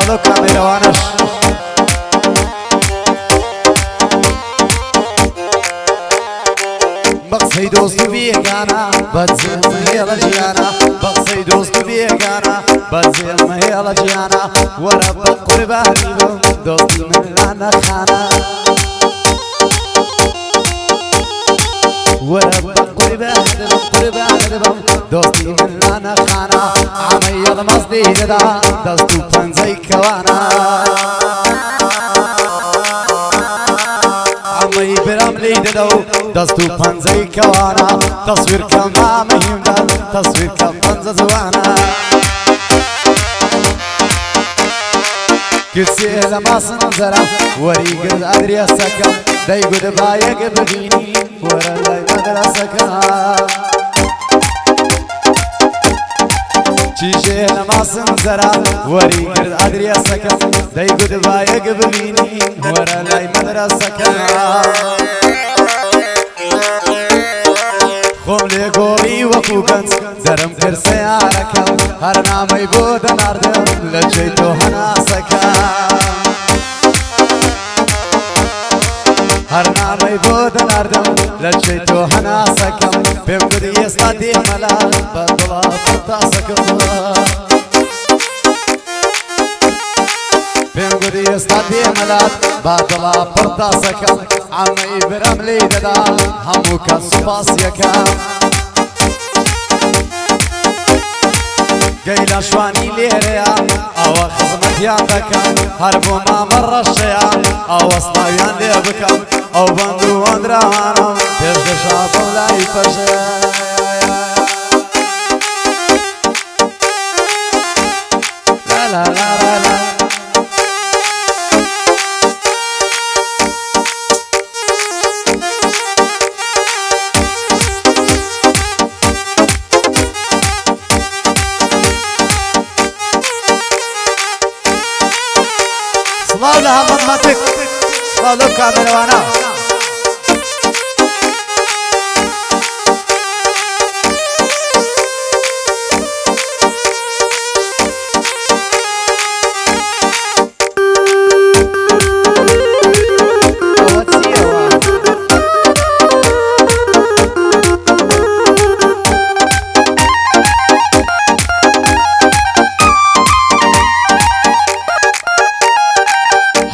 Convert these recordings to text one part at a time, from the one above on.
لو كاميروانش بقصي دوست بيقانا بتزم هيلا جيانا بقصي دوست بيقانا بتزم هيلا جيانا ورب قرباني بم دوستي من لانا خانا ورب قرباني بم دوستي من لانا خانا عمي المصدي دا دستو بنزي كوانا عمي برملي ددو دستو پنزي كوانا تصوير كم مهم دا تصوير كم پنز زوانا كسي لما سنزرا وري قرد ادري السكم داي قد بايق ببيني ورا لاي مدرسكم چیشه لما سنزرا وري قرد ادري السكم داي قد بايق ببيني ورا لاي مدرسكم خۆم لێ گۆڵی وەکو گەنج دەرم کرد سەیارەکەم هەر نامەی بۆ دەناردم لە جێی تۆ هەناسەکەم هەر نامەی بۆ دەناردم لە جێی تۆ هەناسەکەم پێم گوتی ئێستا دێمەلا بەدڵا پڕتاسەکەم پێم گوتی ئێستا دێمەلات بەدڵا پڕتاسەکەم عمەی برەم لێی دەدا هەموو کەس سوپاسیەکەم گەی لە شوانی لێرەیە ئەوە خزمەتیان دەکەم هەر بۆ مامە ڕەشەیە ئەوەستاویان لێ بکەم ئەو بەند و ئەندراوانم پێش دەشا بۆ لای پەژەیە لا لا لا لا لا سلاو لها مدمتك سلاو لو كاميروانا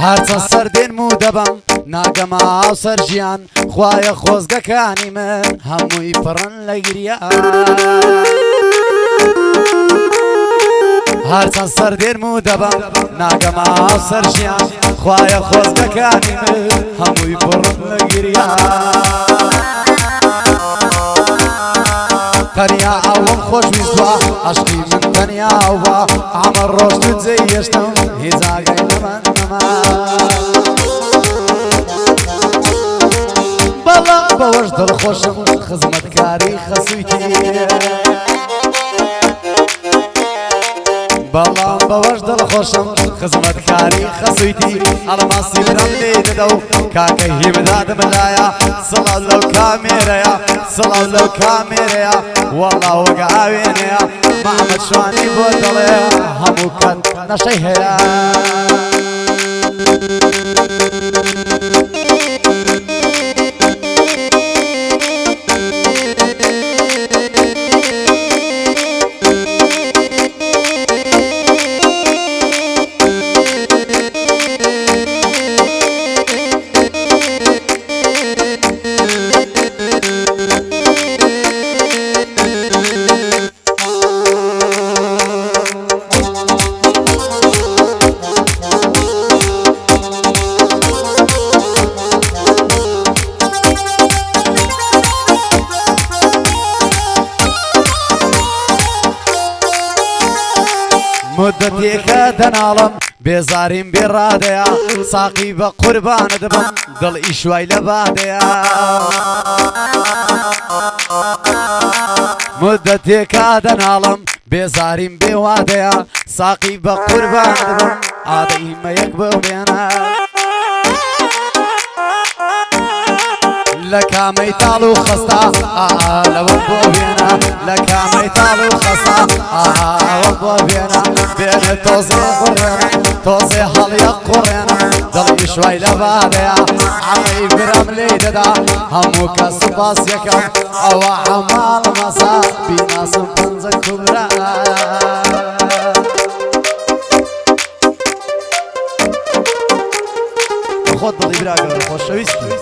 هەرچە سەردێنم و دەبم ناگەما ئاو سەرژیان خوایە خۆزگەکانی من هەمووی پڕن لە گریان هەرچەند سەردێنم و دەبم ناگەما ئاو سەرژیان خوایە خۆزگەکانی من هەمووی پڕن لە گریان تەنیا ئەوم خۆشویستوە عەشقی من تەنیاوە ئەمە ڕۆژ تو جێی هێشتم هیچ ئاگای لەمە بەڵام بەوەش دڵخۆشم خزمەتکاری خەسوویتی بەڵام بەوەش دڵخۆشم خزمەتکاری خەسوویتی ئەڵماسی برەم لێ دەدە و کاکەی هیبدادم لایە سڵاو لەو کامێرەیە سڵاو لەو کامێرەیە وەڵا وەگە ئاوێنەیە محەمەد شوانی بۆ دڵێ هەموو کەت نەشەی هەیە مدتێکە دەناڵم بێزاریم بێڕادەیە ساقی بە قوربانە دەبم دڵ ئیشوای لە بادەیە مدتێکە دەناڵم بێزاریم بێوادەیە ساقی بە قوربانە دەبم ئادەیمە یەک ببێنە لە کامەی تاڵ و خەستا لەوە بۆ بێنە لە کامەی تاڵ و خەستا ئەوە بۆ بێنە بێنێت تۆزێ بڕێنە تۆزێ هەڵیە قوڕێنە دڵی شوای لە بادەیە عەمەی برام لێی دەدا هەموو کەس باس یەکەم ئەوە حەماڵ مەسا بیناسم پەنجە کوبرا خۆت دڵی براگەڕ خۆشەویستی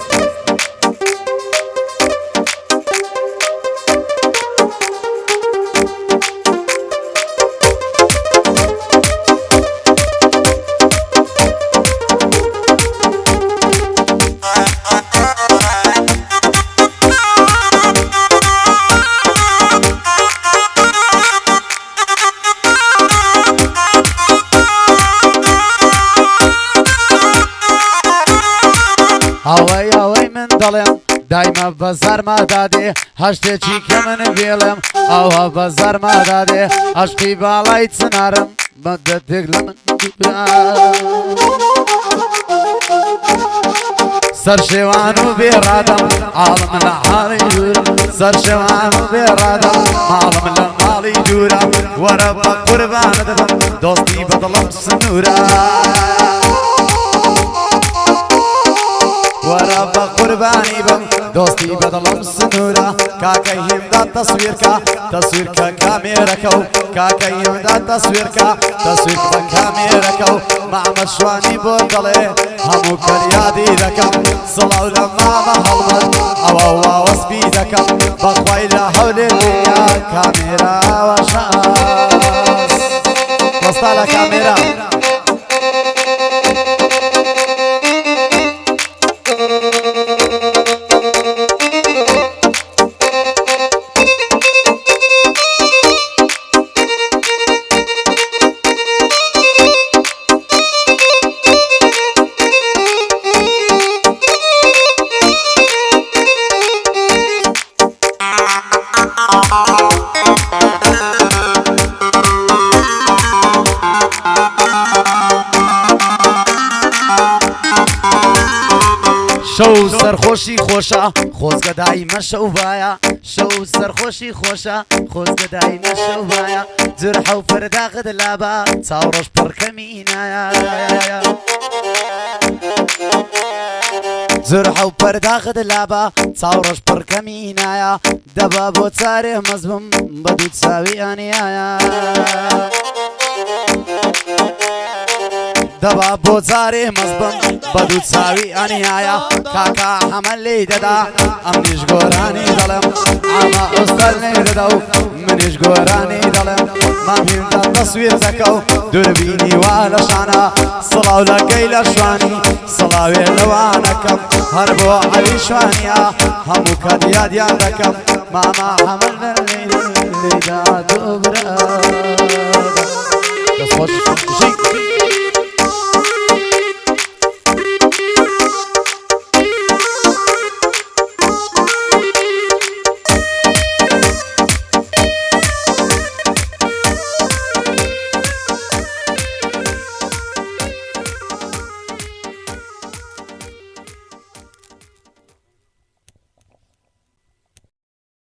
ئەوەی من دەڵێم دایمە بە زەرمادادێ هەشتێکی کە من بێڵێم ئەوە بە زەرمادادێ عەشقی باڵای چنارم بەدەتێک لە من سەرشێوان و بێڕادەم ئاڵم لە حاڵی دوورە سەرشێوان و بێڕادەم ماڵم لە ماڵی دوورە وەرە بە قوربانە دەبم دۆستی بەدڵم سنوورە وەرە بە قوربانی بم دۆستی بەدڵم سنوورە کاکەی هێمدا تەسویرکە تەسویرکە کامێرەکە و کاکەی هێمدا تەسویرکە تەسویر بە کامێرەکە و مامە شوانی بۆ دەڵێ هەموو کەریادی دەکەم سڵاو لە مامە هەڵمەت ئەوە واوەسپی دەکەم بەخوای لە هەولێ لێیا کامێراوە شاس وەستا لە کامێرا شەو سەرخۆشی خۆشە خۆزگەدای مەشە و وایە شەو سەرخۆشی خۆشە خۆزگەدای مەشە و وایە جرحە و فەرداغت لابە چاوڕۆژ پڕکەمینایە جرحە و پەرداغت لابە چاوڕۆژ پڕکەمینایە دەبا بۆ چارێ مەزبم بە دوو چاویانیایە دەبا بۆ جارێ مەزبم بە دوو چاوی ئەنیایە کاکا هەمە لێی دەدا ئەمنیش گۆرانی دەڵێم ئەمە ئۆستەر لێ دەدا و منیش گۆرانی دەڵێم مامیندا تەسویر دەکە و دووربینی وا لە شانە سڵاو لەگەی لە شوانی سڵاوێ لەوانەکەم هەر بۆ عەلی شوانیە هەموو کات یادیان دەکەم ماما هەمە لێیدا دوو برا دەست خۆش